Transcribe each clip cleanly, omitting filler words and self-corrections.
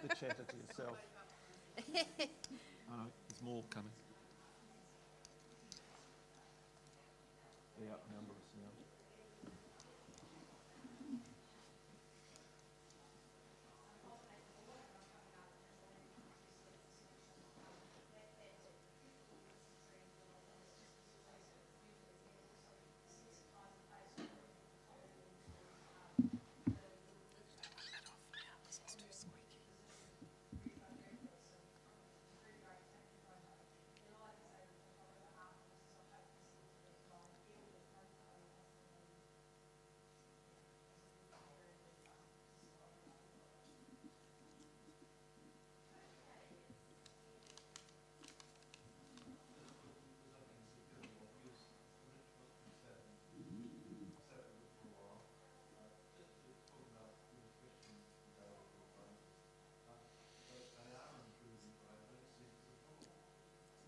the chatter to yourself. There's more coming. Yeah, number of sounds.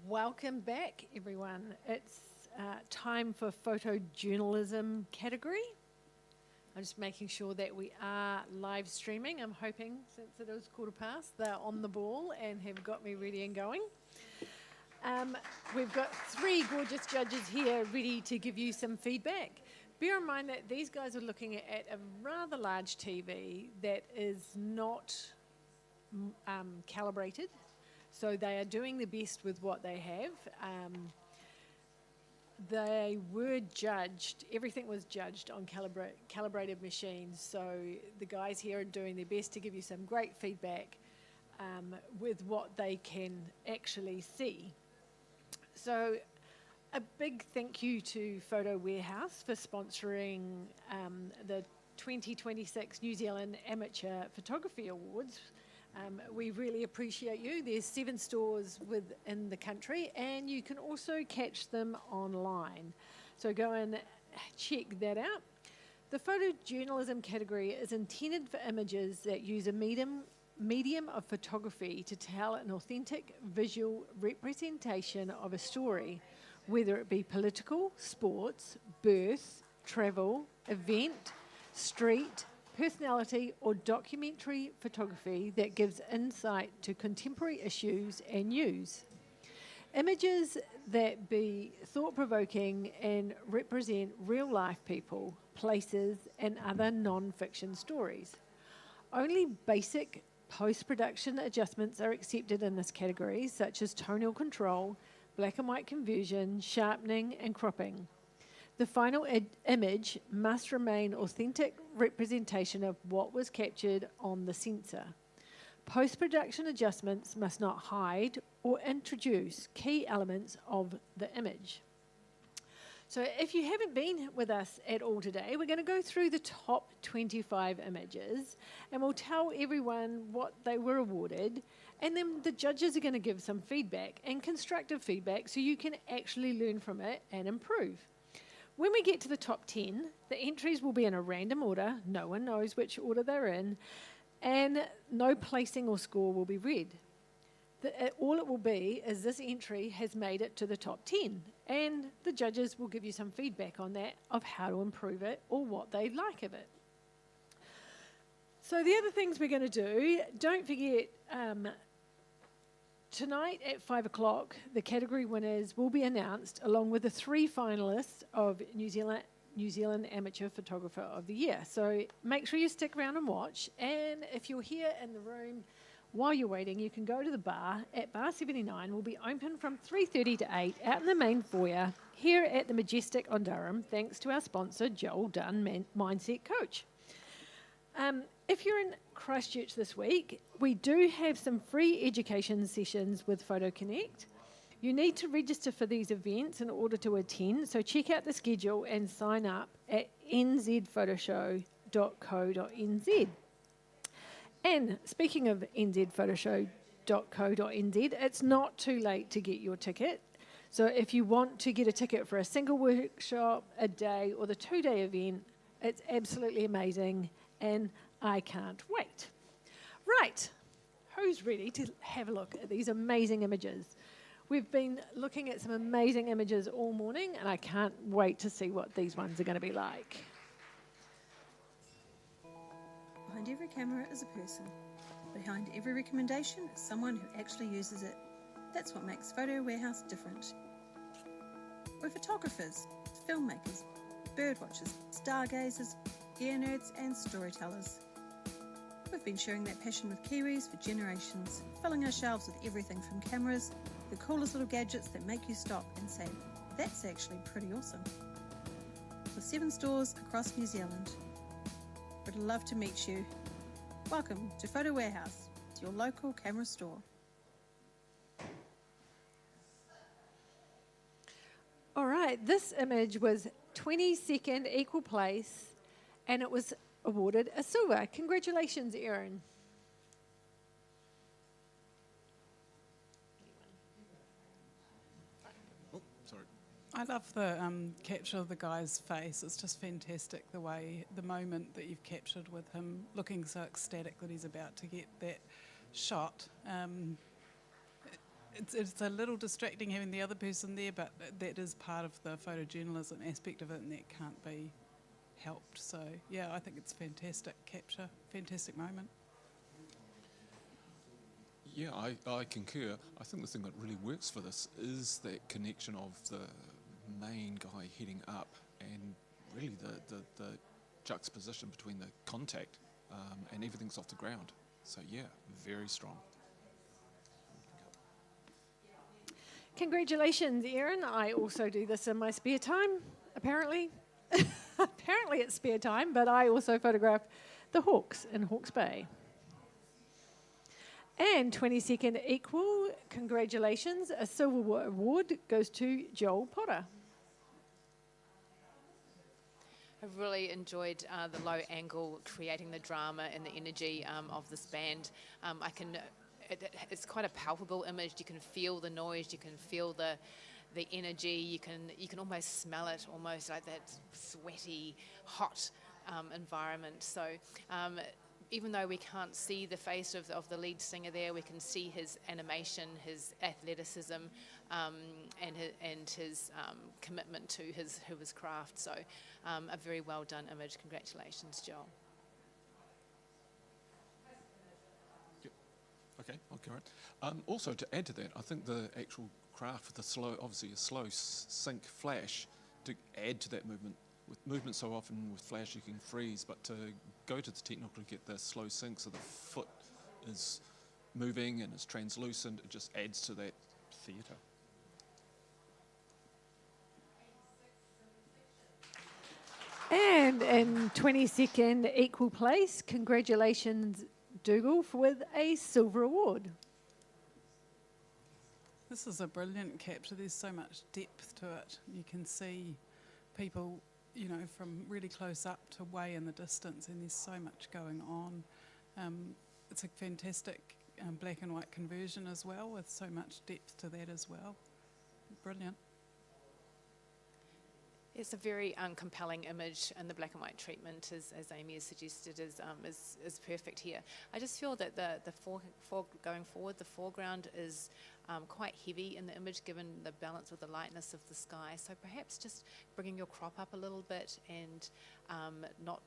Welcome back, everyone. It's time for photojournalism category. I'm just making sure that we are live streaming. I'm hoping, since it is 15:15, they're on the ball and have got me ready and going. We've got 3 gorgeous judges here ready to give you some feedback. Bear in mind that these guys are looking at a rather large TV that is not calibrated. So they are doing the best with what they have. They were judged, everything was judged on calibrated machines. So the guys here are doing their best to give you some great feedback with what they can actually see. So a big thank you to Photo Warehouse for sponsoring the 2026 New Zealand Amateur Photography Awards. We really appreciate you. There's 7 stores within the country, and you can also catch them online. So go and check that out. The photojournalism category is intended for images that use a medium of photography to tell an authentic visual representation of a story, whether it be political, sports, birth, travel, event, street, personality, or documentary photography that gives insight to contemporary issues and news. Images that be thought-provoking and represent real-life people, places, and other non-fiction stories. Only basic post-production adjustments are accepted in this category, such as tonal control, black and white conversion, sharpening, and cropping. The final image must remain authentic representation of what was captured on the sensor. Post-production adjustments must not hide or introduce key elements of the image. So if you haven't been with us at all today, we're going to go through the top 25 images and we'll tell everyone what they were awarded, and then the judges are going to give some feedback and constructive feedback so you can actually learn from it and improve. When we get to the top 10, the entries will be in a random order, no one knows which order they're in, and no placing or score will be read. All it will be is this entry has made it to the top 10, and the judges will give you some feedback on that of how to improve it or what they like of it. So the other things we're going to do, don't forget, tonight at 5 o'clock, the category winners will be announced along with the 3 finalists of New Zealand Amateur Photographer of the Year. So make sure you stick around and watch. And if you're here in the room while you're waiting, you can go to the bar at Bar 79. We'll be open from 3:30 to 8 out in the main foyer here at the Majestic on Durham, thanks to our sponsor, Joel Dunn Mindset Coach. If you're in Christchurch this week, we do have some free education sessions with Photo Connect. You need to register for these events in order to attend, so check out the schedule and sign up at nzphotoshow.co.nz. And speaking of nzphotoshow.co.nz, it's not too late to get your ticket. So if you want to get a ticket for a single workshop, a day, or the 2-day event, it's absolutely amazing, and I can't wait. Right, who's ready to have a look at these amazing images? We've been looking at some amazing images all morning, and I can't wait to see what these ones are going to be like. Behind every camera is a person. behind every recommendation is someone who actually uses it. That's what makes Photo Warehouse different. We're photographers, filmmakers, birdwatchers, stargazers, gear nerds and storytellers. We've been sharing that passion with Kiwis for generations, filling our shelves with everything from cameras, the coolest little gadgets that make you stop and say, that's actually pretty awesome. With 7 stores across New Zealand. We'd love to meet you. Welcome to Photo Warehouse, your local camera store. All right, this image was 22nd equal place, and it was awarded a silver. Congratulations, Erin. Oh, sorry. I love the capture of the guy's face. It's just fantastic the moment that you've captured with him looking so ecstatic that he's about to get that shot. It's a little distracting having the other person there, but that is part of the photojournalism aspect of it, and that can't be helped. So yeah, I think it's fantastic capture, fantastic moment. Yeah, I concur. I think the thing that really works for this is that connection of the main guy heading up and really the juxtaposition between the contact and everything's off the ground. So yeah, very strong. Congratulations, Erin. I also do this in my spare time, apparently. Apparently it's spare time, but I also photograph the hawks in Hawke's Bay. And 22nd equal, congratulations. A silver award goes to Joel Potter. I've really enjoyed the low angle, creating the drama and the energy of this band. It's quite a palpable image. You can feel the noise, you can feel the energy, you can almost smell it, almost like that sweaty, hot environment. So even though we can't see the face of the lead singer there, we can see his animation, his athleticism, and his commitment to his craft. So a very well done image. Congratulations, Joel. Okay, I'll carry on. Also, to add to that, I think the actual craft, obviously a slow sync flash, to add to that movement. With movement so often with flash you can freeze, but to go to the technical to get the slow sync so the foot is moving and is translucent, it just adds to that theatre. And in 22nd equal place, congratulations, Dougal, with a silver award. This is a brilliant capture. There's so much depth to it. You can see people, you know, from really close up to way in the distance, and there's so much going on. It's a fantastic black and white conversion as well, with so much depth to that as well. Brilliant. It's a very compelling image, and the black and white treatment, as Amy has suggested, is perfect here. I just feel that going forward, the foreground is quite heavy in the image, given the balance with the lightness of the sky. So perhaps just bringing your crop up a little bit and not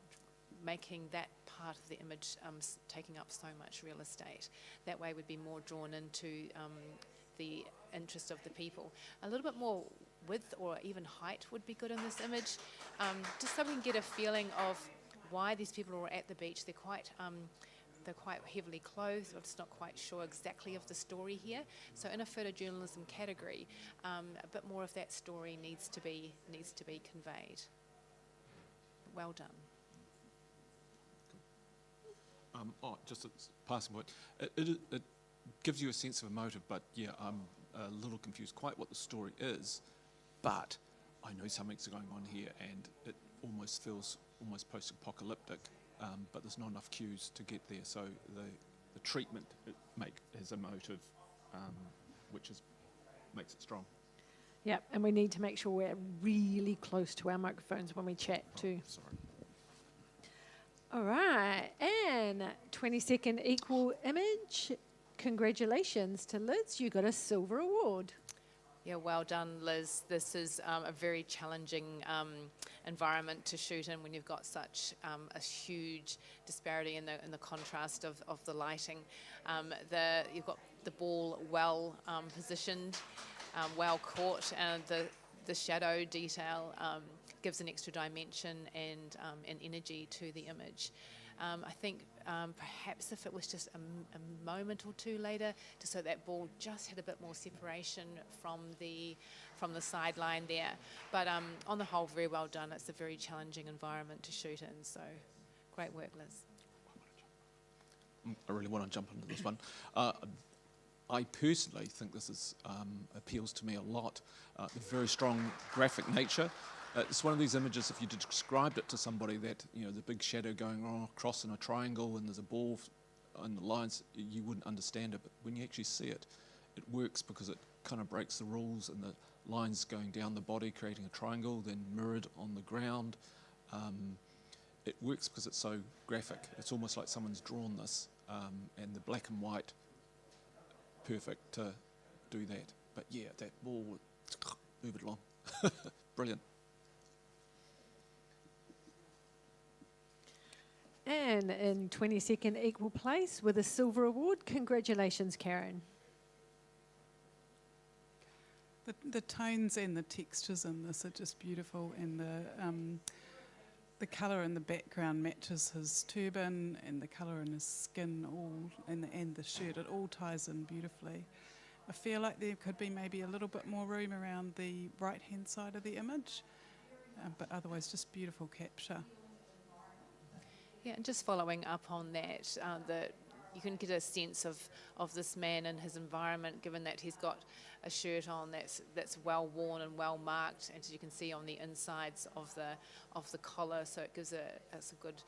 making that part of the image taking up so much real estate. That way we'd be more drawn into the interest of the people. A little bit more width or even height would be good in this image, just so we can get a feeling of why these people are at the beach. They're quite heavily clothed. I'm just not quite sure exactly of the story here. So in a photojournalism category, a bit more of that story needs to be conveyed. Well done. Just a passing point. It gives you a sense of a motive, but yeah, I'm a little confused quite what the story is. But I know something's going on here, and it almost feels almost post-apocalyptic. But there's not enough cues to get there, so the treatment is a motive, which makes it strong. Yep, and we need to make sure we're really close to our microphones when we chat too. Sorry. All right, and 22nd equal image. Congratulations to Liz, you got a silver award. Yeah, well done, Liz. This is a very challenging environment to shoot in when you've got such a huge disparity in the contrast of the lighting. You've got the ball well positioned, well caught, and the shadow detail gives an extra dimension and energy to the image. I think perhaps if it was just a moment or two later, just so that ball just had a bit more separation from the sideline there. But on the whole, very well done. It's a very challenging environment to shoot in, so great work, Liz. I really want to jump into this one. I personally think this is, appeals to me a lot. The very strong graphic nature. It's one of these images, if you described it to somebody, that, you know, the big shadow going on across in a triangle and there's a ball and the lines, you wouldn't understand it. But when you actually see it, it works because it kind of breaks the rules, and the lines going down the body, creating a triangle, then mirrored on the ground. It works because it's so graphic. It's almost like someone's drawn this, and the black and white, perfect to do that. But yeah, that ball, move it along. Brilliant. And in 22nd equal place with a silver award. Congratulations, Karen. The tones and the textures in this are just beautiful, and the colour in the background matches his turban, and the colour in his skin and the shirt. It all ties in beautifully. I feel like there could be maybe a little bit more room around the right-hand side of the image, but otherwise just beautiful capture. Yeah, and just following up on that, you can get a sense of this man and his environment, given that he's got a shirt on that's well worn and well marked, and as you can see on the insides of the collar, so it gives a good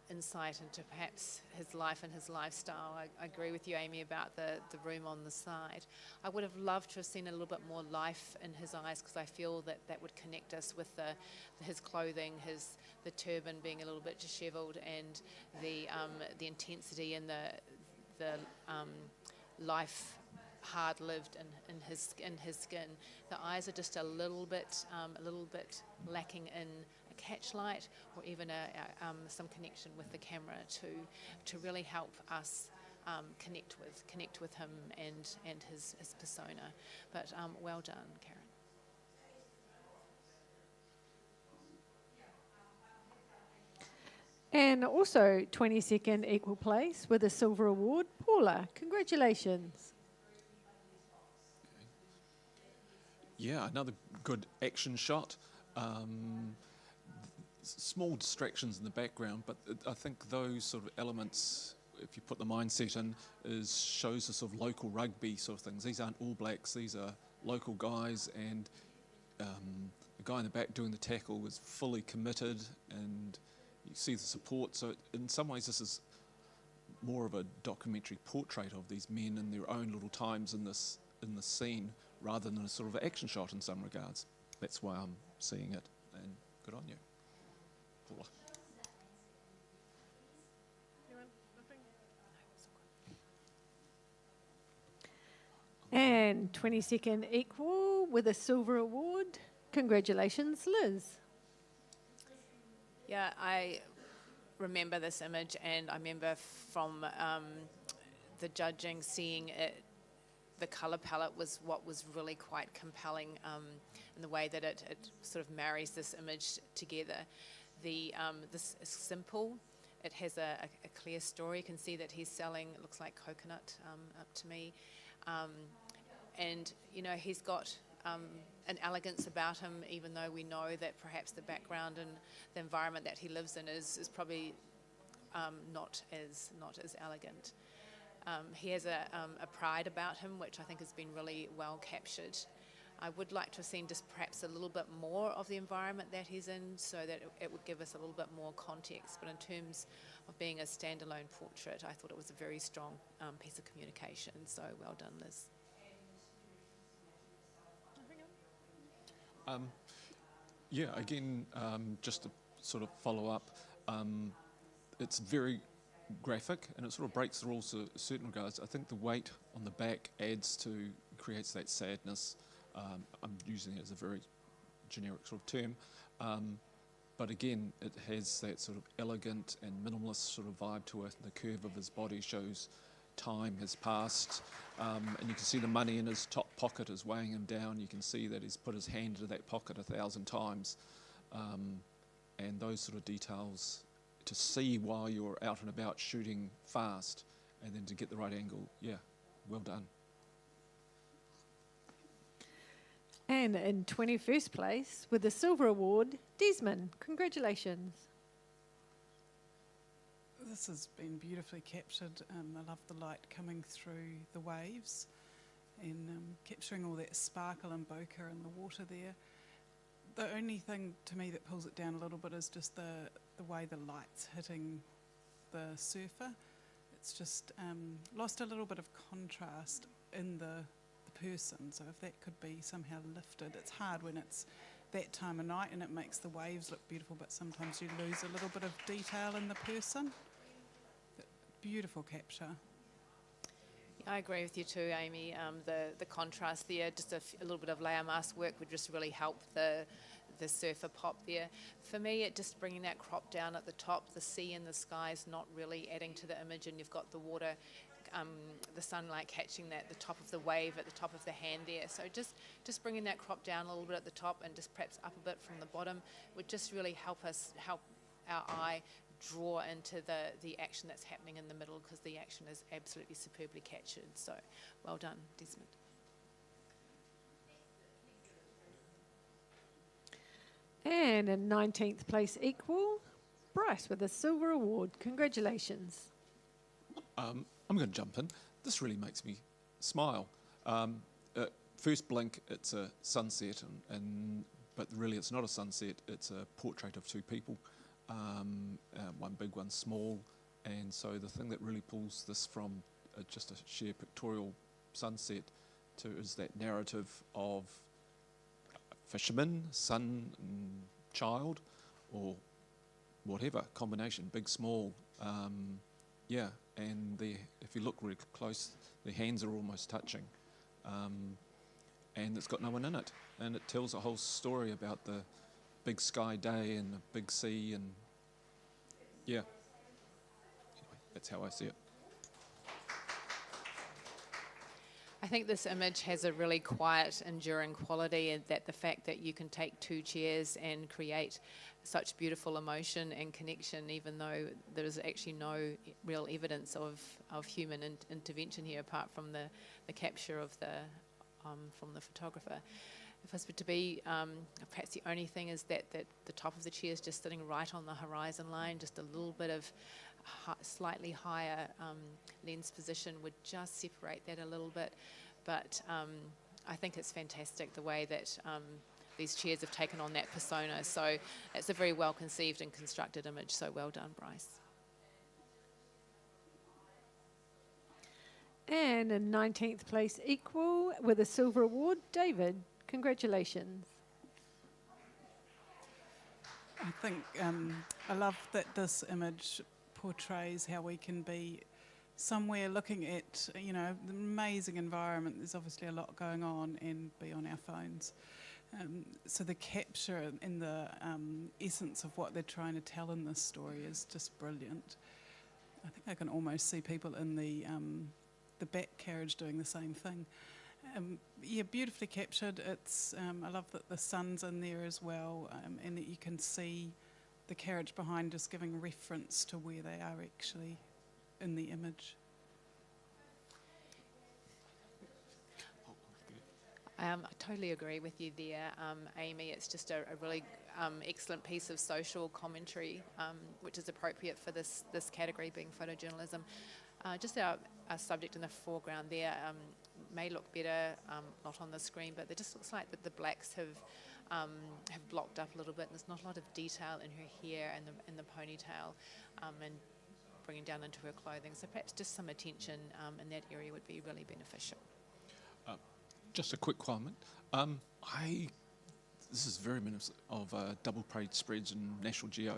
insight into perhaps his life and his lifestyle. I agree with you, Amy, about the room on the side. I would have loved to have seen a little bit more life in his eyes, because I feel that would connect us with his clothing, the turban being a little bit dishevelled, and the intensity and the life hard lived in his skin. The eyes are just a little bit lacking in a catch light, or even some connection with the camera to really help us connect with him and his persona. But well done, Karen. And also 22nd equal place with a silver award. Paula, congratulations. Yeah, another good action shot. Small distractions in the background, but I think those sort of elements, if you put the mindset in, shows the sort of local rugby sort of things. These aren't All Blacks, these are local guys, and the guy in the back doing the tackle was fully committed, and you see the support. So in some ways this is more of a documentary portrait of these men in their own little times in this scene, rather than a sort of action shot in some regards. That's why I'm seeing it, and good on you, Paula. And 22nd equal with a silver award. Congratulations, Liz. Yeah, I remember this image, and I remember from the judging seeing it, the colour palette was what was really quite compelling in the way that it sort of marries this image together. This is simple. It has a clear story. You can see that he's selling, it looks like coconut up to me. And, you know, he's got an elegance about him, even though we know that perhaps the background and the environment that he lives in is probably not as elegant. He has a pride about him, which I think has been really well captured. I would like to have seen just perhaps a little bit more of the environment that he's in, so that it would give us a little bit more context. But in terms of being a standalone portrait, I thought it was a very strong piece of communication. So well done, Liz. Yeah, again, just to sort of follow up, it's very graphic, and it sort of breaks the rules to certain regards. I think the weight on the back creates that sadness. I'm using it as a very generic sort of term. But again, it has that sort of elegant and minimalist sort of vibe to it. The curve of his body shows time has passed, and you can see the money in his top pocket is weighing him down. You can see that he's put his hand into that pocket 1,000 times, and those sort of details to see while you're out and about shooting fast, and then to get the right angle. Yeah, well done. And in 21st place, with the Silver Award, Desmond. Congratulations. This has been beautifully captured. I love the light coming through the waves and capturing all that sparkle and bokeh in the water there. The only thing to me that pulls it down a little bit is just the way the light's hitting the surfer. It's just lost a little bit of contrast in the person, so if that could be somehow lifted. It's hard when it's that time of night and it makes the waves look beautiful, but sometimes you lose a little bit of detail in the person. Beautiful capture. I agree with you too, Amy. The contrast there, just a little bit of layer mask work would just really help the surfer pop there. For me, it just bringing that crop down at the top, the sea and the sky is not really adding to the image, and you've got the water, the sunlight catching the top of the wave at the top of the hand there. So just bringing that crop down a little bit at the top and just perhaps up a bit from the bottom would just really help our eye draw into the action that's happening in the middle, because the action is absolutely superbly captured. So well done, Desmond. And in 19th place equal, Bryce with the Silver Award. Congratulations. I'm going to jump in. This really makes me smile. First blink, it's a sunset, but really it's not a sunset. It's a portrait of two people, one big, one small. And so the thing that really pulls this from just a sheer pictorial sunset is that narrative of fisherman, son, and child, or whatever combination, big, small. Yeah, and if you look really close, the hands are almost touching, and it's got no one in it, and it tells a whole story about the big sky day and the big sea, and yeah, anyway, that's how I see it. I think this image has a really quiet, enduring quality, and that the fact that you can take two chairs and create such beautiful emotion and connection, even though there is actually no real evidence of human intervention here, apart from the capture of from the photographer. If I was to be, perhaps the only thing is that the top of the chair is just sitting right on the horizon line, just a little bit of slightly higher lens position would just separate that a little bit. But I think it's fantastic the way that these chairs have taken on that persona. So it's a very well conceived and constructed image. So well done, Bryce. And in 19th place equal with a Silver Award, David. Congratulations. I think I love that this image portrays how we can be somewhere looking at, the amazing environment. There's obviously a lot going on, and be on our phones. So the capture and the essence of what they're trying to tell in this story is just brilliant. I think I can almost see people in the back carriage doing the same thing. Yeah, beautifully captured. It's I love that the sun's in there as well, and that you can see the carriage behind just giving reference to where they are actually in the image. I totally agree with you there, Amy. It's just a really excellent piece of social commentary, which is appropriate for this category, being photojournalism. Just our subject in the foreground there may look better, not on the screen, but it just looks like that the blacks have blocked up a little bit, and there's not a lot of detail in her hair and the ponytail, and bringing down into her clothing. So perhaps just some attention in that area would be really beneficial. Just a quick comment. This is very reminiscent of double page spreads in National Geo.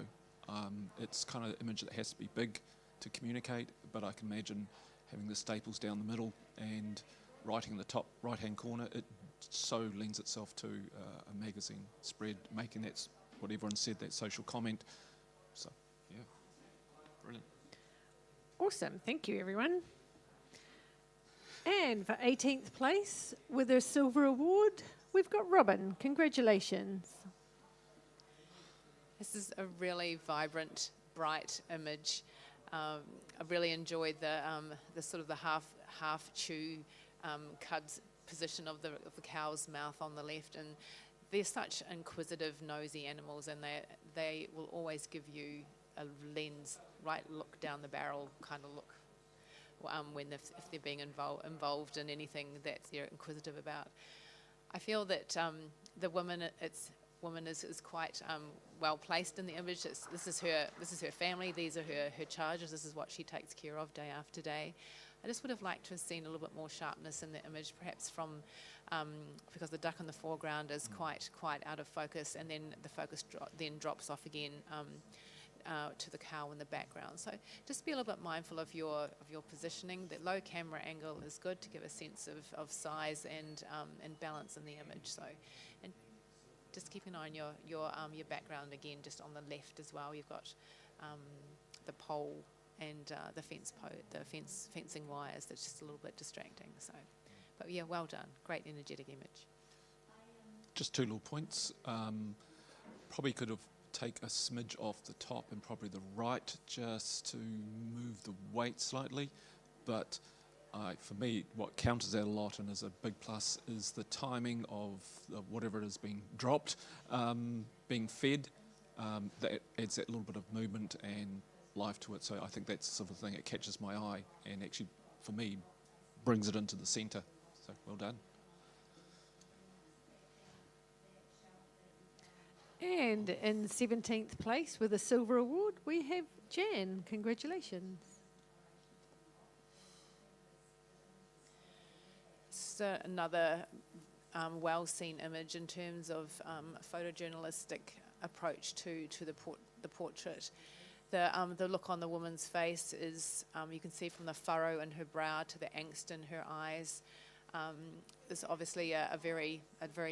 It's kind of an image that has to be big to communicate, but I can imagine having the staples down the middle and writing in the top right-hand corner. It so lends itself to a magazine spread, making that, what everyone said, that social comment. So, yeah, brilliant. Awesome. Thank you, everyone. And for 18th place with a silver award, we've got Robin. Congratulations. This is a really vibrant, bright image. I really enjoyed the sort of the half chew cud's position of the cow's mouth on the left, and they're such inquisitive, nosy animals, and they will always give you a lens, right look down the barrel kind of look if they're being involved in anything that they're inquisitive about. I feel that the woman is quite well placed in the image. This is her family. These are her charges. This is what she takes care of day after day. I just would have liked to have seen a little bit more sharpness in the image, perhaps from because the duck in the foreground is quite out of focus, and then the focus then drops off again to the cow in the background. So just be a little bit mindful of your positioning. The low camera angle is good to give a sense of size and balance in the image. So, and just keep an eye on your background again, just on the left as well. You've got the pole and the fencing wires. That's just a little bit distracting. So, but yeah, well done. Great energetic image. Just two little points. Probably could have take a smidge off the top and probably the right just to move the weight slightly. But for me, what counters that a lot and is a big plus is the timing of whatever it is being dropped, being fed. That adds that little bit of movement and life to it. So I think that's the sort of thing that catches my eye and actually, for me, brings it into the centre. So well done. And in 17th place with a silver award, we have Jan. Congratulations. So another well-seen image in terms of photojournalistic approach to the portrait. The look on the woman's face is, you can see from the furrow in her brow to the angst in her eyes. Is obviously a very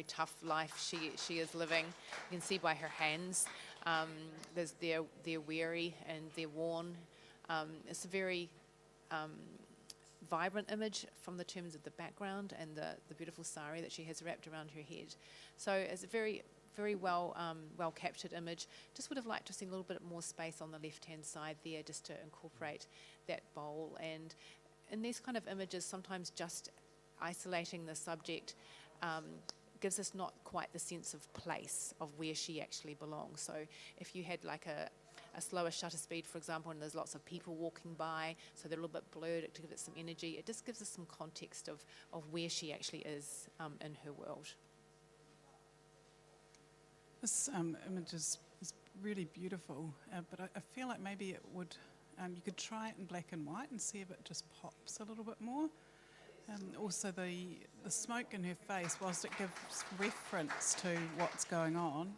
tough life she is living. You can see by her hands, they're weary and they're worn. It's a very vibrant image from the terms of the background and the beautiful sari that she has wrapped around her head. So it's a very well captured image. Just would have liked to see a little bit more space on the left-hand side there, just to incorporate that bowl. And in these kind of images, sometimes just isolating the subject gives us not quite the sense of place of where she actually belongs. So if you had like a slower shutter speed, for example, and there's lots of people walking by, so they're a little bit blurred to give it some energy, it just gives us some context of where she actually is in her world. This image is really beautiful, but I feel like maybe it would, you could try it in black and white and see if it just pops a little bit more. Also the smoke in her face, whilst it gives reference to what's going on,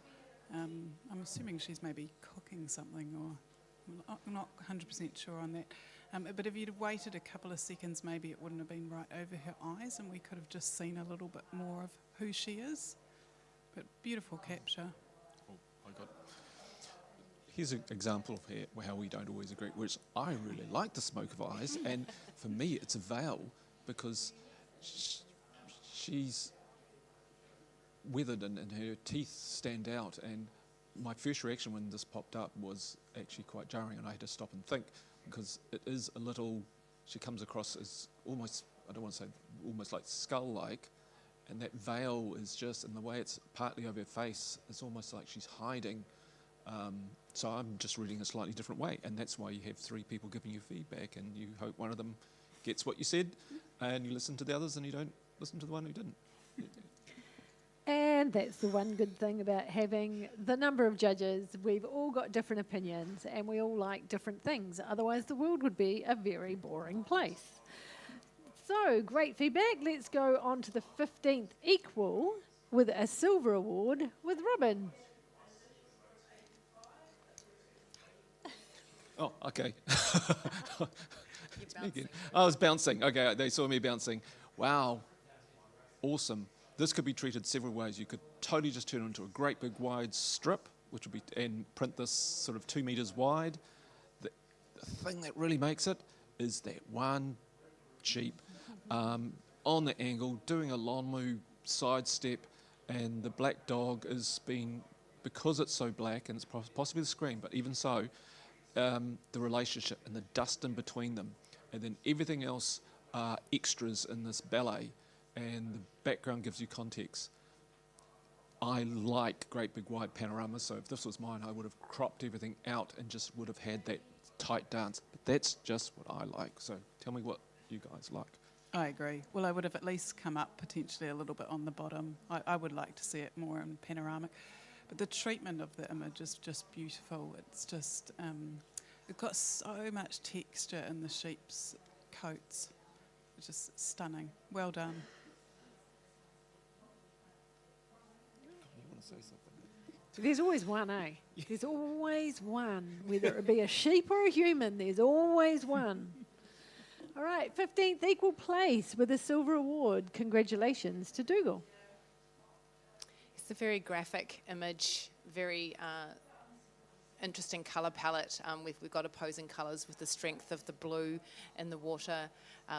I'm assuming she's maybe cooking something, or I'm not 100% sure on that. But if you'd waited a couple of seconds, maybe it wouldn't have been right over her eyes and we could have just seen a little bit more of who she is. But beautiful capture. Oh, here's an example of how we don't always agree, which I really like the smoke of eyes, and for me it's a veil because she's weathered and her teeth stand out, and my first reaction when this popped up was actually quite jarring, and I had to stop and think because it is a little, she comes across as almost, I don't want to say almost like skull-like, and that veil is just, and the way it's partly over her face, it's almost like she's hiding. So I'm just reading a slightly different way, and that's why you have three people giving you feedback, and you hope one of them gets what you said, and you listen to the others, and you don't listen to the one who didn't. And that's the one good thing about having the number of judges. We've all got different opinions, and we all like different things. Otherwise, the world would be a very boring place. So, great feedback. Let's go on to the 15th equal with a silver award with Robin. Oh, okay. It's me again. I was bouncing. Okay, they saw me bouncing. Wow, awesome. this could be treated several ways. You could totally just turn it into a great big wide strip, which would be, and print this sort of 2 meters wide. The thing that really makes it is that one Jeep on the angle doing a lawn move sidestep, and the black dog is being, because it's so black and it's possibly the screen, but even so, the relationship and the dust in between them, and then everything else are extras in this ballet, and the background gives you context. I like great big wide panoramas, so if this was mine, I would have cropped everything out and just would have had that tight dance. But that's just what I like, so tell me what you guys like. I agree. Well, I would have at least come up potentially a little bit on the bottom. I would like to see it more in panoramic. But the treatment of the image is just beautiful. It's just, it's got so much texture in the sheep's coats. It's just stunning. Well done. You want to say something? There's always one, eh? There's always one. Whether it be a sheep or a human, there's always one. All right, 15th equal place with a silver award. Congratulations to Dougal. It's a very graphic image, very interesting colour palette. We've got opposing colours with the strength of the blue in the water,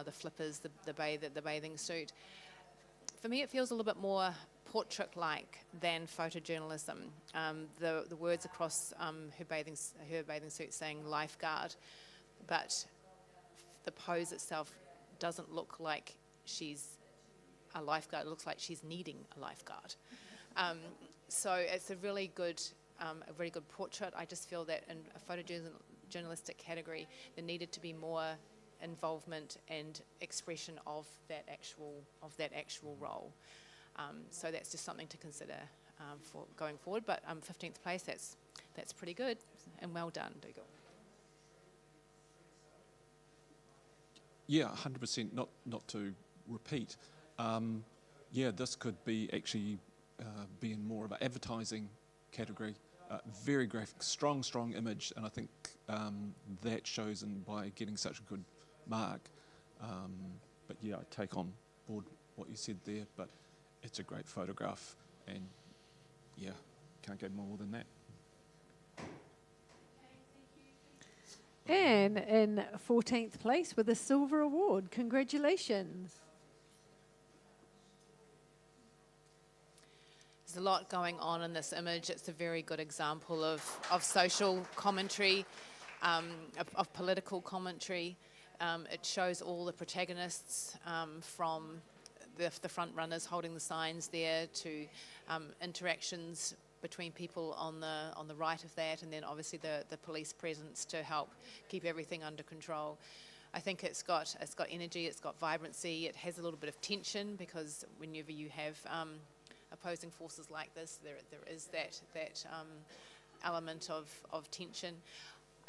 the flippers, the bathing suit. For me, it feels a little bit more portrait-like than photojournalism. The words across her bathing suit saying lifeguard, but the pose itself doesn't look like she's a lifeguard. It looks like she's needing a lifeguard. So it's a really good portrait. I just feel that in a photojournalistic category, there needed to be more involvement and expression of that actual role. So that's just something to consider for going forward. But 15th place, that's pretty good, and well done, Dougal. Yeah, 100%, not to repeat. This could be actually be in more of an advertising category. Very graphic, strong image, and I think that shows in by getting such a good mark. But yeah, I take on board what you said there, but it's a great photograph, and yeah, can't get more than that. And in 14th place with a silver award. Congratulations. There's a lot going on in this image. It's a very good example of social commentary, of political commentary. It shows all the protagonists from the front runners holding the signs there to interactions between people on the right of that, and then obviously the police presence to help keep everything under control. I think it's got energy, it's got vibrancy, it has a little bit of tension, because whenever you have opposing forces like this, there is that element of tension.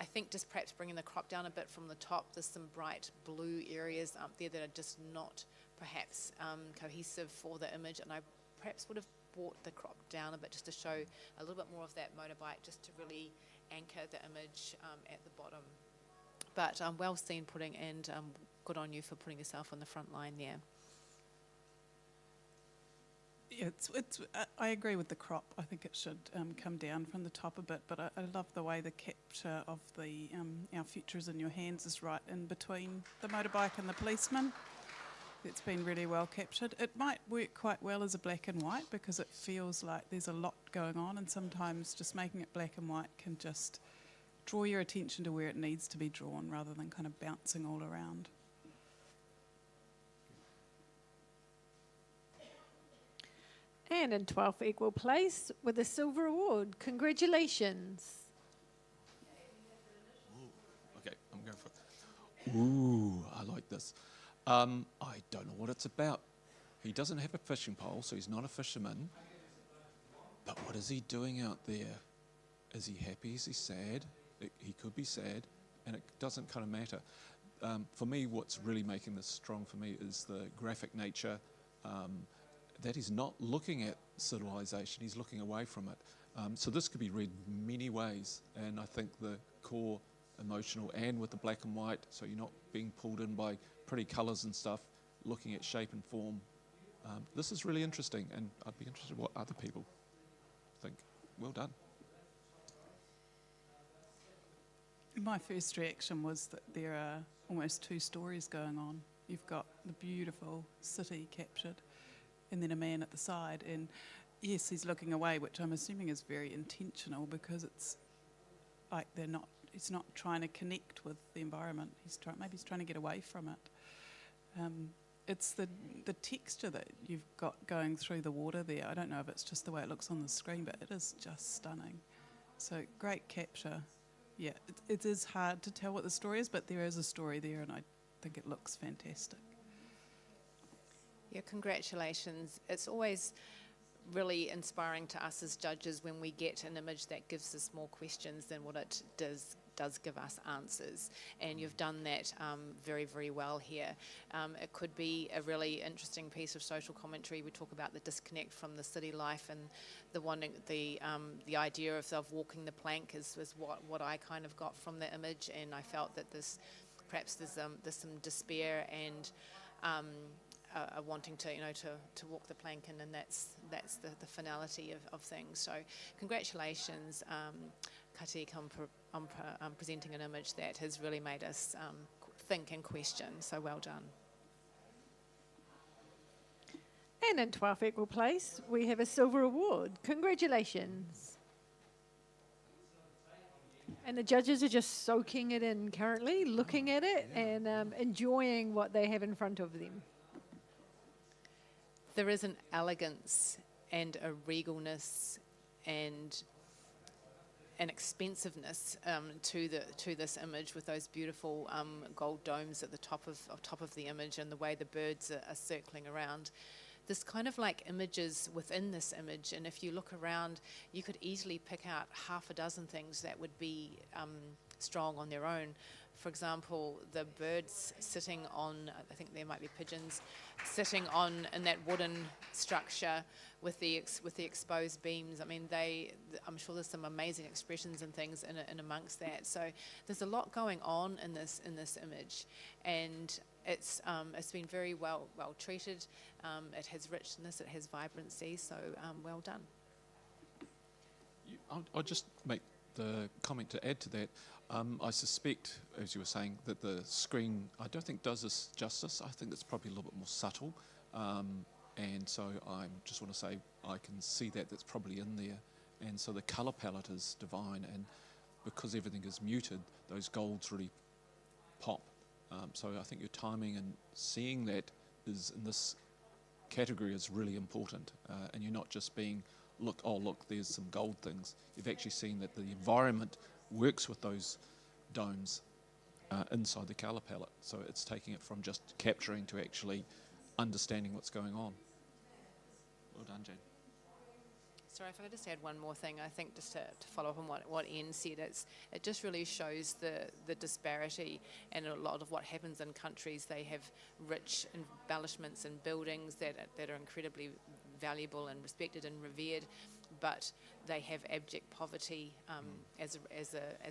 I think just perhaps bringing the crop down a bit from the top, there's some bright blue areas up there that are just not perhaps cohesive for the image, and I perhaps would have brought the crop down a bit just to show a little bit more of that motorbike, just to really anchor the image at the bottom. But well seen putting, and good on you for putting yourself on the front line there. Yeah, I agree with the crop. I think it should come down from the top a bit, but I love the way the capture of the our future is in your hands is right in between the motorbike and the policeman. It's been really well captured. It might work quite well as a black and white, because it feels like there's a lot going on, and sometimes just making it black and white can just draw your attention to where it needs to be drawn rather than kind of bouncing all around. And in 12th equal place with a silver award. Congratulations. Okay, I'm going for it. Ooh, I like this. I don't know what it's about. He doesn't have a fishing pole, so he's not a fisherman. But what is he doing out there? Is he happy? Is he sad? He could be sad, and it doesn't kind of matter. For me, what's really making this strong for me is the graphic nature, that he's not looking at civilization, he's looking away from it. So this could be read many ways, and I think the core emotional, and with the black and white, so you're not being pulled in by pretty colours and stuff, looking at shape and form, This is really interesting, and I'd be interested in what other people think. Well done. My first reaction was that there are almost two stories going on. You've got the beautiful city captured, and then a man at the side. And yes, he's looking away, which I'm assuming is very intentional, because it's like he's not trying to connect with the environment. Maybe he's trying to get away from it. It's the texture that you've got going through the water there. I don't know if it's just the way it looks on the screen, but it is just stunning. So great capture. Yeah, it is hard to tell what the story is, but there is a story there, and I think it looks fantastic. Yeah, congratulations. It's always really inspiring to us as judges when we get an image that gives us more questions than what it does give us answers, and you've done that very, very well here. It could be a really interesting piece of social commentary. We talk about the disconnect from the city life, and the idea of walking the plank is what I kind of got from the image, and I felt that there's some despair and wanting to walk the plank, and that's the finality of things. So congratulations, Katik, on presenting an image that has really made us think and question. So well done. And in 12th Equal Place, we have a silver award. Congratulations. And the judges are just soaking it in currently, looking at it and enjoying what they have in front of them. There is an elegance and a regalness and an expensiveness to this image, with those beautiful gold domes at the top of the image, and the way the birds are circling around. There's kind of like images within this image, and if you look around, you could easily pick out half a dozen things that would be strong on their own. For example, the birds sitting on, I think there might be pigeons, sitting in that wooden structure with the exposed beams. I mean, I'm sure there's some amazing expressions and things in amongst that. So there's a lot going on in this image, and it's been very well treated. It has richness, it has vibrancy. So well done. I'll just make the comment to add to that. I suspect, as you were saying, that the screen, I don't think does this justice. I think it's probably a little bit more subtle. And so I just want to say I can see that's probably in there. And so the colour palette is divine, and because everything is muted, those golds really pop. So I think your timing and seeing that is in this category is really important. And you're not just being, look, there's some gold things. You've actually seen that the environment works with those domes inside the colour palette. So it's taking it from just capturing to actually understanding what's going on. Well done, Jane. Sorry, if I could just add one more thing, I think just to follow up on what Ian said, it just really shows the disparity, and a lot of what happens in countries. They have rich embellishments and buildings that are incredibly valuable and respected and revered, but they have abject poverty as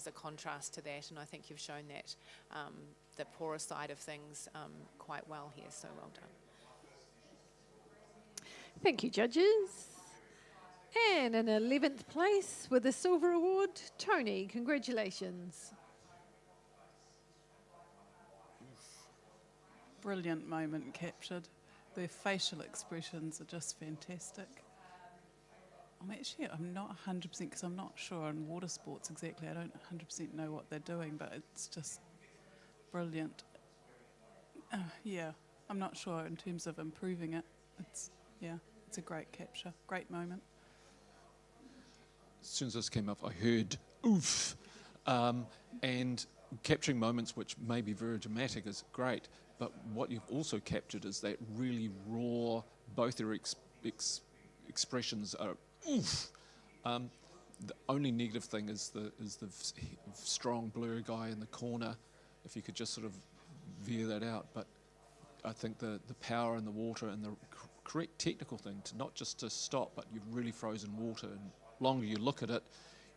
a contrast to that, and I think you've shown that the poorer side of things quite well here, so well done. Thank you, judges. And in 11th place with the silver award, Tony, congratulations. Brilliant moment captured. Their facial expressions are just fantastic. I'm not 100% because I'm not sure on water sports exactly. I don't 100% know what they're doing, but it's just brilliant. I'm not sure in terms of improving it. It's a great capture, great moment. As soon as this came up, I heard oof, and capturing moments which may be very dramatic is great, but what you've also captured is that really raw, both their expressions are oof. The only negative thing is the strong blur guy in the corner. If you could just sort of veer that out, but I think the power in the water and the correct technical thing to not just to stop, but you've really frozen water, and longer you look at it,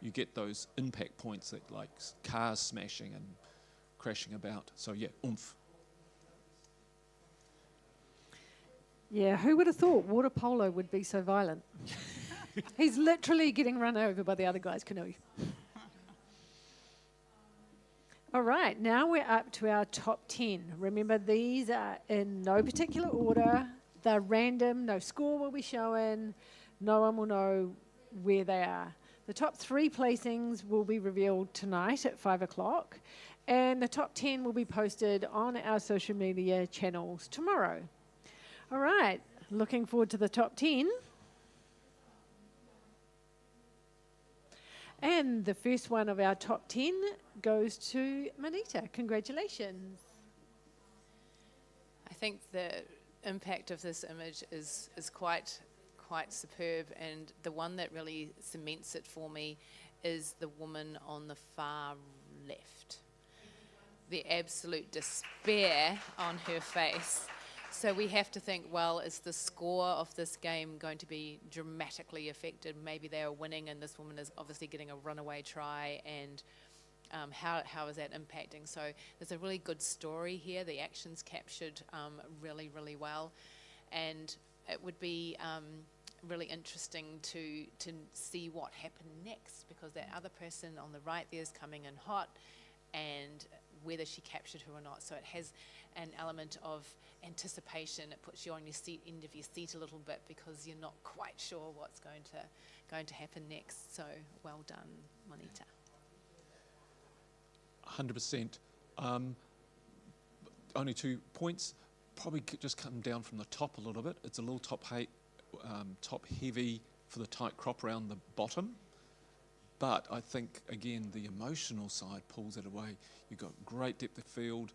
you get those impact points that like cars smashing and crashing about. So yeah, oomph. Yeah, who would have thought water polo would be so violent? He's literally getting run over by the other guy's canoe. All right, now we're up to our top 10. Remember, these are in no particular order. They're random, no score will be shown. No one will know where they are. The top 3 placings will be revealed tonight at 5 o'clock, and the top 10 will be posted on our social media channels tomorrow. All right, looking forward to the top 10. And the first one of our top 10 goes to Manita. Congratulations. I think the impact of this image is quite superb, and the one that really cements it for me is the woman on the far left. The absolute despair on her face. So we have to think, well, is the score of this game going to be dramatically affected? Maybe they are winning and this woman is obviously getting a runaway try, and how is that impacting? So there's a really good story here. The action's captured really, really well. And it would be really interesting to see what happened next, because that other person on the right there is coming in hot, and whether she captured her or not. So it has an element of anticipation. It puts you on your seat, end of your seat a little bit, because you're not quite sure what's going to happen next. So well done, Monita. 100%. Only 2 points. Probably just come down from the top a little bit. It's a little top heavy for the tight crop around the bottom. But I think, again, the emotional side pulls it away. You've got great depth of field.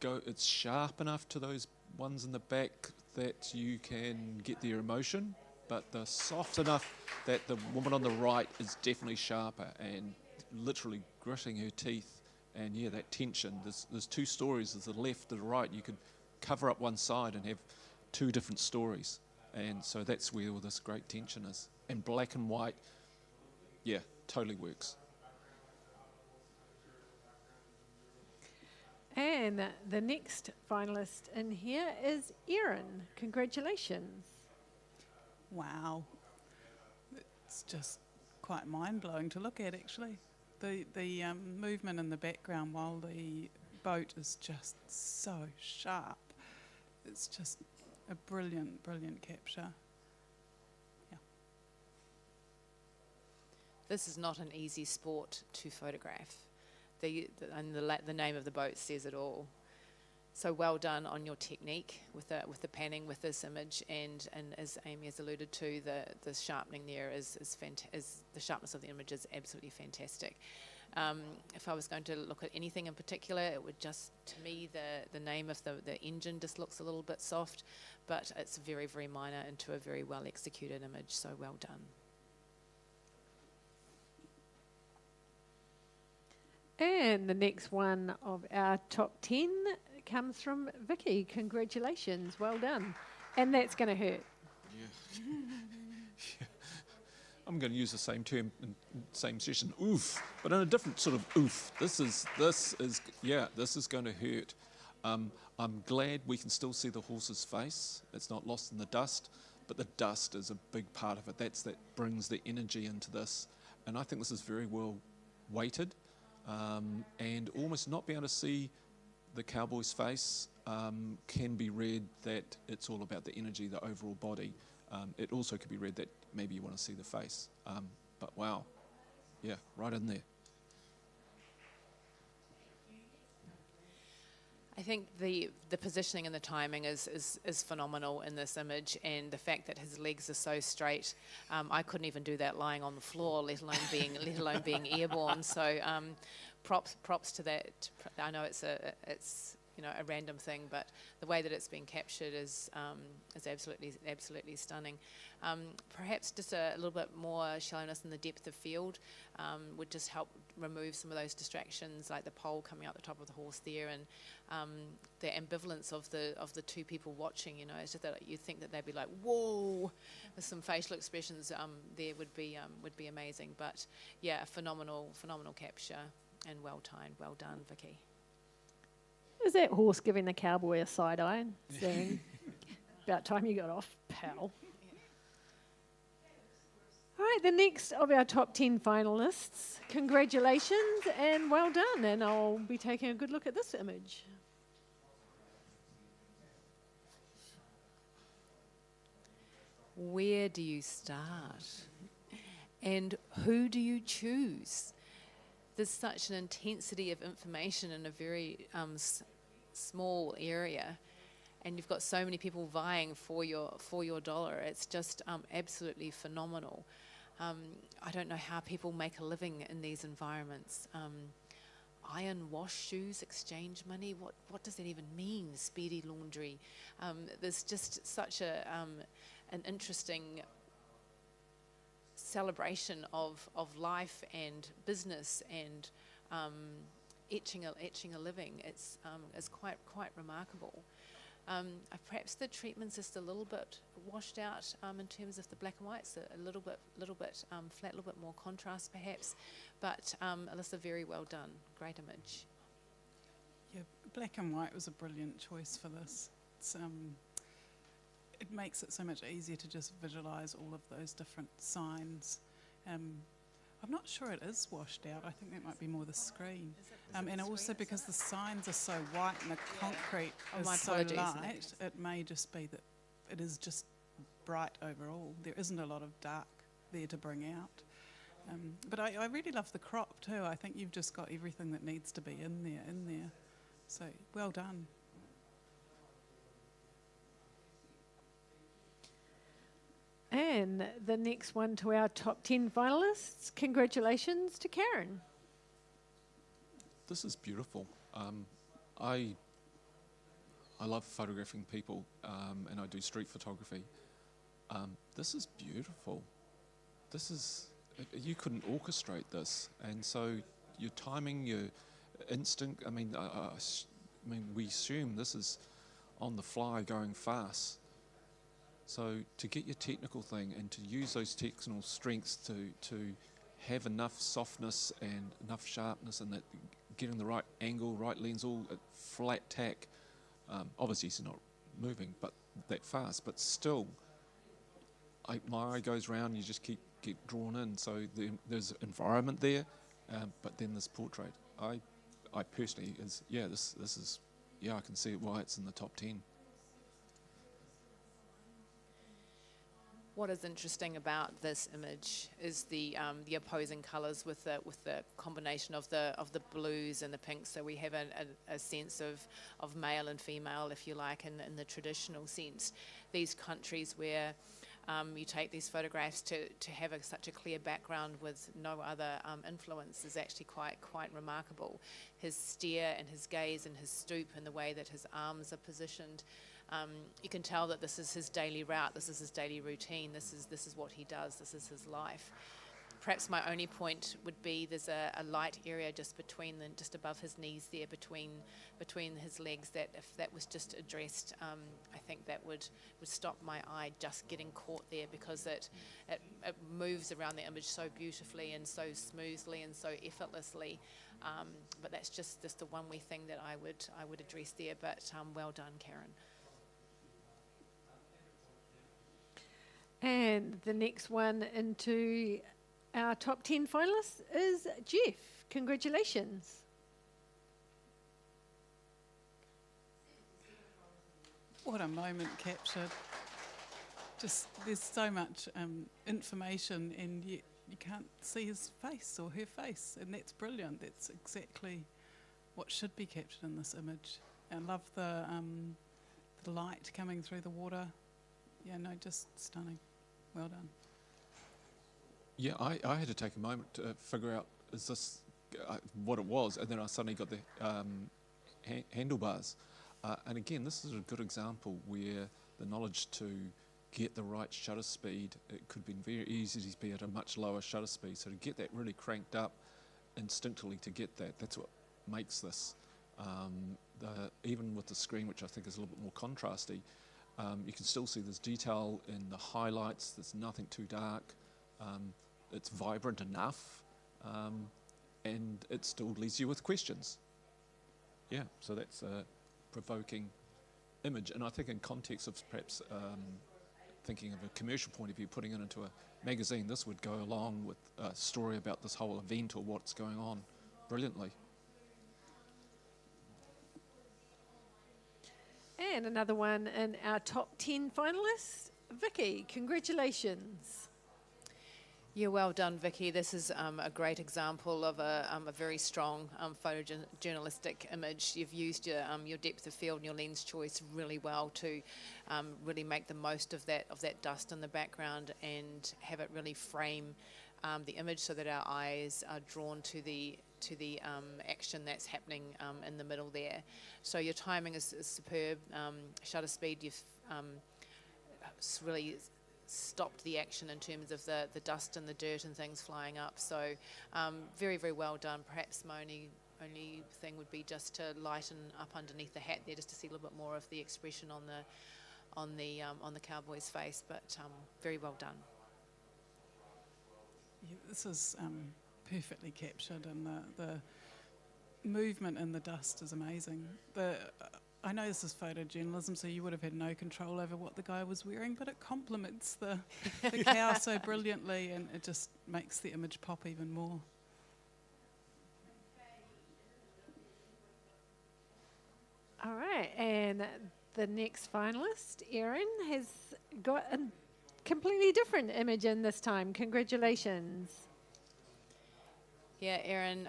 It's sharp enough to those ones in the back that you can get their emotion, but they're soft enough that the woman on the right is definitely sharper and literally gritting her teeth. And yeah, that tension. There's 2 stories. There's the left, the right. You could cover up one side and have 2 different stories. And so that's where all this great tension is. And black and white, yeah, totally works. And the next finalist in here is Erin. Congratulations. Wow. It's just quite mind-blowing to look at, actually. The movement in the background while the boat is just so sharp. It's just a brilliant, brilliant capture. Yeah. This is not an easy sport to photograph. The name of the boat says it all. So well done on your technique with the panning with this image, and as Amy has alluded to, the sharpening there is the sharpness of the image is absolutely fantastic. If I was going to look at anything in particular, it would just, to me, the name of the engine just looks a little bit soft, but it's very, very minor into a very well executed image. So well done. And the next one of our top 10 comes from Vicky. Congratulations, well done. And that's going to hurt. Yeah. I'm going to use the same term in same session, oof, but in a different sort of oof. This is going to hurt. I'm glad we can still see the horse's face. It's not lost in the dust, but the dust is a big part of it. That brings the energy into this, and I think this is very well weighted. And almost not being able to see the cowboy's face can be read that it's all about the energy, the overall body. It also could be read that maybe you want to see the face. But wow, yeah, right in there. I think the positioning and the timing is phenomenal in this image, and the fact that his legs are so straight, I couldn't even do that lying on the floor, let alone being airborne. So props to that. I know it's a random thing, but the way that it's been captured is absolutely stunning. Perhaps just a little bit more shallowness in the depth of field would just help remove some of those distractions, like the pole coming out the top of the horse there, and the ambivalence of the 2 people watching. You know, it's just that you think that they'd be like, whoa, with some facial expressions there would be amazing. But yeah, a phenomenal capture, and well timed. Well done, Vicky. Is that horse giving the cowboy a side eye? Saying, About time you got off, pal. All right, the next of our top 10 finalists. Congratulations and well done. And I'll be taking a good look at this image. Where do you start? And who do you choose? There's such an intensity of information in a very small area, and you've got so many people vying for your dollar. It's just absolutely phenomenal. I don't know how people make a living in these environments. Iron wash shoes, exchange money. What does that even mean? Speedy laundry. There's just such an interesting celebration of life and business and etching a living. It's quite remarkable. Perhaps the treatment's just a little bit washed out in terms of the black and whites, a little bit flat, a little bit more contrast perhaps. But Alyssa, very well done. Great image. Yeah, black and white was a brilliant choice for this. It makes it so much easier to just visualise all of those different signs. I'm not sure it is washed out. I think that might be more the screen. And also because the signs are so white and the concrete is so light, it may just be that it is just bright overall. There isn't a lot of dark there to bring out. But I really love the crop too. I think you've just got everything that needs to be in there. So well done. And the next one to our top 10 finalists. Congratulations to Karen. This is beautiful. I love photographing people, and I do street photography. This is beautiful. This is, you couldn't orchestrate this, and so your timing, your instinct. I mean, we assume this is on the fly, going fast. So to get your technical thing and to use those technical strengths to have enough softness and enough sharpness and that getting the right angle, right lens, all at flat tack. Obviously it's not moving but that fast, but still my eye goes round, you just get drawn in. So there's environment there, but then this portrait. I personally this is, I can see why it's in the top 10. What is interesting about this image is the opposing colours with the combination of the blues and the pinks. So we have a sense of male and female, if you like, in the traditional sense. These countries where you take these photographs to have such a clear background with no other influence is actually quite remarkable. His stare and his gaze and his stoop and the way that his arms are positioned. You can tell that this is his daily route, this is his daily routine, this is what he does, this is his life. Perhaps my only point would be there's a light area just just above his knees there, between his legs, that if that was just addressed, I think that would stop my eye just getting caught there, because it moves around the image so beautifully and so smoothly and so effortlessly. But that's just the one wee thing that I would address there. But well done, Karen. And the next one into our top 10 finalists is Jeff. Congratulations. What a moment captured. Just, there's so much information and yet you can't see his face or her face, and that's brilliant. That's exactly what should be captured in this image. I love the light coming through the water. Yeah, no, just stunning. Well done. Yeah, I had to take a moment to figure out, is this what it was, and then I suddenly got the handlebars. And again, this is a good example where the knowledge to get the right shutter speed, it could have been very easy to be at a much lower shutter speed. So to get that really cranked up instinctively, to get that's what makes this. Even with the screen, which I think is a little bit more contrasty, you can still see there's detail in the highlights, there's nothing too dark, it's vibrant enough, and it still leaves you with questions. Yeah, so that's provoking image, and I think in context of perhaps thinking of a commercial point of view, putting it into a magazine, this would go along with a story about this whole event or what's going on brilliantly. And another one in our top 10 finalists, Vicky, congratulations. Yeah, well done, Vicky. This is a great example of a very strong photojournalistic image. You've used your depth of field and your lens choice really well to really make the most of that dust in the background and have it really frame the image so that our eyes are drawn to the action that's happening in the middle there. So your timing is superb. Shutter speed, you've really stopped the action in terms of the dust and the dirt and things flying up. So very, very well done. Perhaps my only thing would be just to lighten up underneath the hat there, just to see a little bit more of the expression on the cowboy's face. But very well done. Yeah, this is perfectly captured, and the movement in the dust is amazing. I know this is photojournalism, so you would have had no control over what the guy was wearing, but it complements the cow so brilliantly, and it just makes the image pop even more. All right, and the next finalist, Erin, has got a completely different image in this time. Congratulations. Yeah, Erin,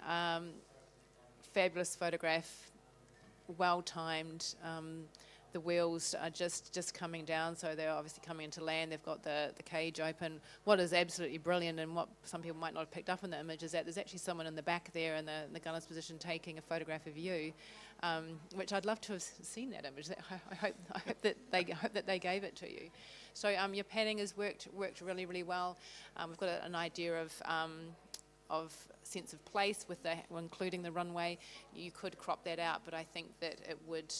fabulous photograph, well timed. The wheels are just coming down, so they're obviously coming into land. They've got the cage open. What is absolutely brilliant, and what some people might not have picked up in the image, is that there's actually someone in the back there in the gunner's position taking a photograph of you, which I'd love to have seen that image. I hope that they gave it to you. So your panning has worked really, really well. We've got an idea of sense of place with including the runway. You could crop that out, but I think that it would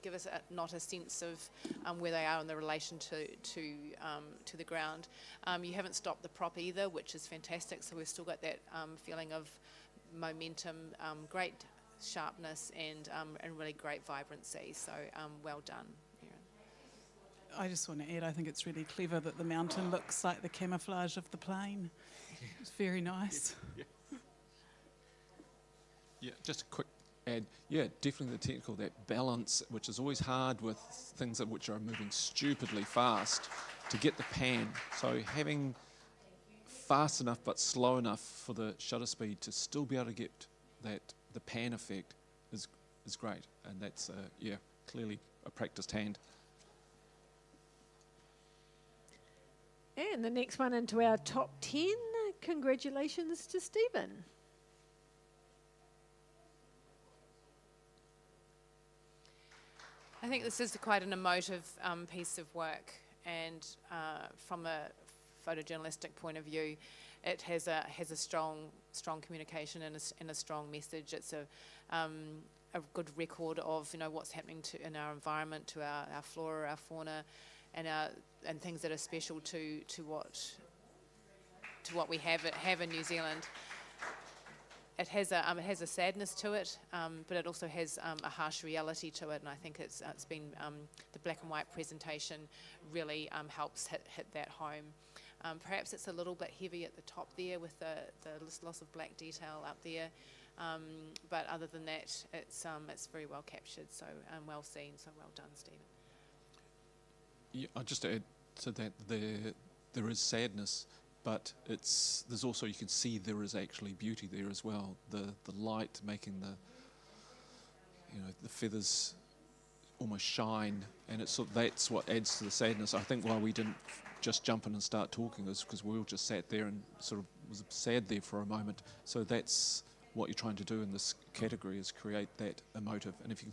give us not a sense of where they are in the relation to the ground. You haven't stopped the prop either, which is fantastic. So we've still got that feeling of momentum, great sharpness, and really great vibrancy. So well done, Erin. I just want to add, I think it's really clever that the mountain looks like the camouflage of the plane. It's very nice. Yeah, just a quick add. Yeah, definitely the technical, that balance, which is always hard with things which are moving stupidly fast, to get the pan. So having fast enough but slow enough for the shutter speed to still be able to get the pan effect is great. And that's, clearly a practiced hand. And the next one into our top 10. Congratulations to Stephen. I think this is quite an emotive piece of work, and from a photojournalistic point of view, it has a strong communication and a strong message. It's a good record of what's happening in our environment, to our flora, our fauna, and things that are special to what we have in New Zealand. It has a sadness to it, but it also has a harsh reality to it, and I think it's been the black and white presentation really helps hit that home. Perhaps it's a little bit heavy at the top there with the loss of black detail up there, but other than that, it's very well captured, so well seen, so well done, Stephen. Yeah, I'll just add to that, there is sadness, but there's also, you can see there is actually beauty there as well. The light making the feathers almost shine, and that's what adds to the sadness. I think why we didn't just jump in and start talking is because we all just sat there and sort of was sad there for a moment. So that's what you're trying to do in this category, is create that emotive. And if you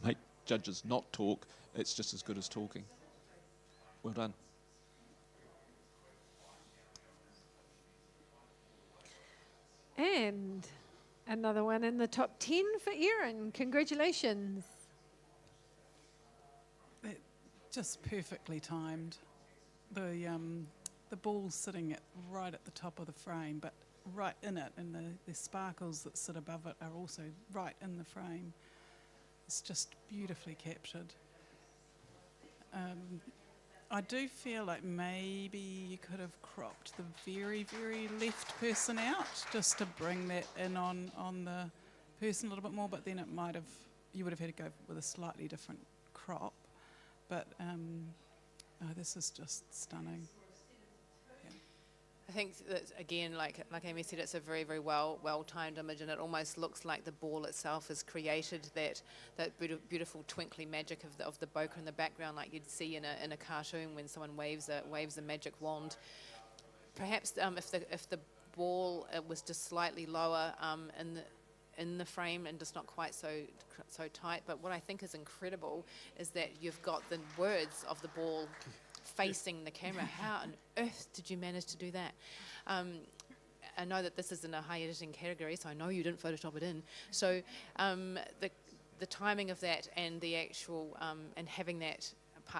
make judges not talk, it's just as good as talking. Well done. And another one in the top 10 for Erin. Congratulations. Just perfectly timed. The ball's sitting right at the top of the frame, but right in it, and the sparkles that sit above it are also right in the frame. It's just beautifully captured. I do feel like maybe you could have cropped the very, very left person out just to bring that in on the person a little bit more, but then you would have had to go with a slightly different crop. But this is just stunning. I think that, again, like Amy said, it's a very, very well-timed image, and it almost looks like the ball itself has created that beautiful twinkly magic of the bokeh in the background, like you'd see in a cartoon when someone waves a magic wand. Perhaps if the ball was just slightly lower in the frame and just not quite so tight. But what I think is incredible is that you've got the words of the ball facing the camera. How on earth did you manage to do that? I know that this is in a high editing category, so I know you didn't Photoshop it in. So the timing of that and the actual and having that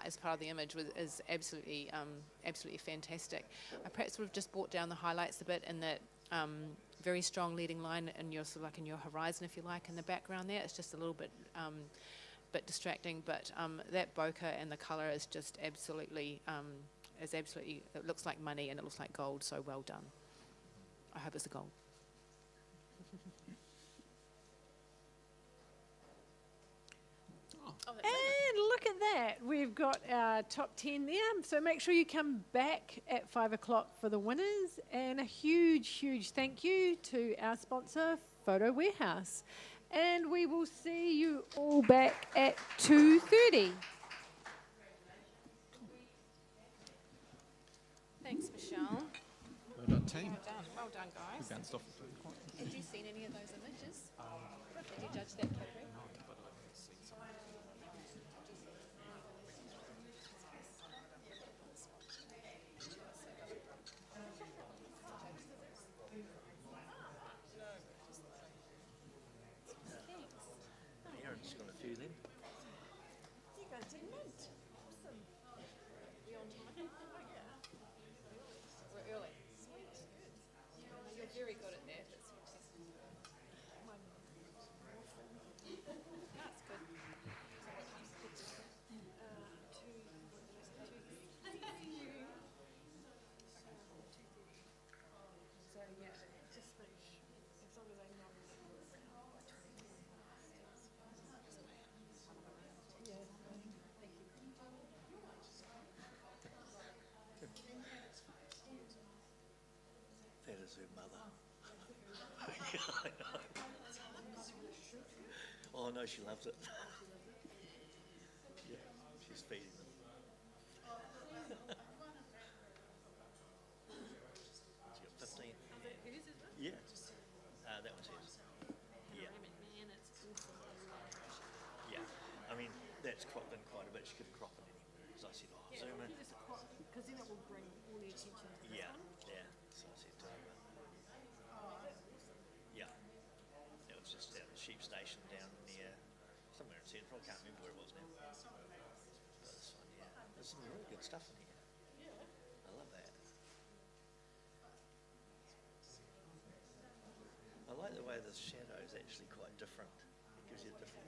as part of the image is absolutely fantastic. I perhaps would have just brought down the highlights a bit, and that very strong leading line in your sort of like in your horizon, if you like, in the background there. It's just a little bit distracting, but that bokeh and the colour is just absolutely, it looks like money and it looks like gold, so well done. I hope it's a gold. And look at that, we've got our top 10 there, so make sure you come back at 5 o'clock for the winners, and a huge thank you to our sponsor, Photo Warehouse. And we will see you all back at 2:30. Thanks, Michelle. Well done, team. Well done, guys. We bounced off. Had you seen any of those images? Did you judge that category? Aaron's got a few then. You guys did mint. Awesome. We on time? We're early. You're very good at that. That's fantastic. That's good. So yeah, just make sure, as long as I know. That is her mother. Yeah, I know. Oh no, she loves it. Yeah, she's feeding them. She got 15. Yeah. That one's hers. Yeah. Yeah. I mean, that's cropped in quite a bit. She couldn't crop it anymore. So I said, zoom in. Because then it will bring all the attention to this Yeah, one. yeah. So I said to her, yeah. That was just at the sheep station down near somewhere in Central. I can't remember where it was now. But this one, yeah. There's some really good stuff in here. Yeah. I love that. I like the way the shadow is actually quite different. It gives you a different.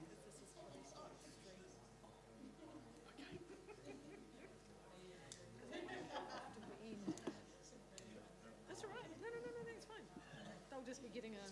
That's all right. No, that's fine. They'll just be getting a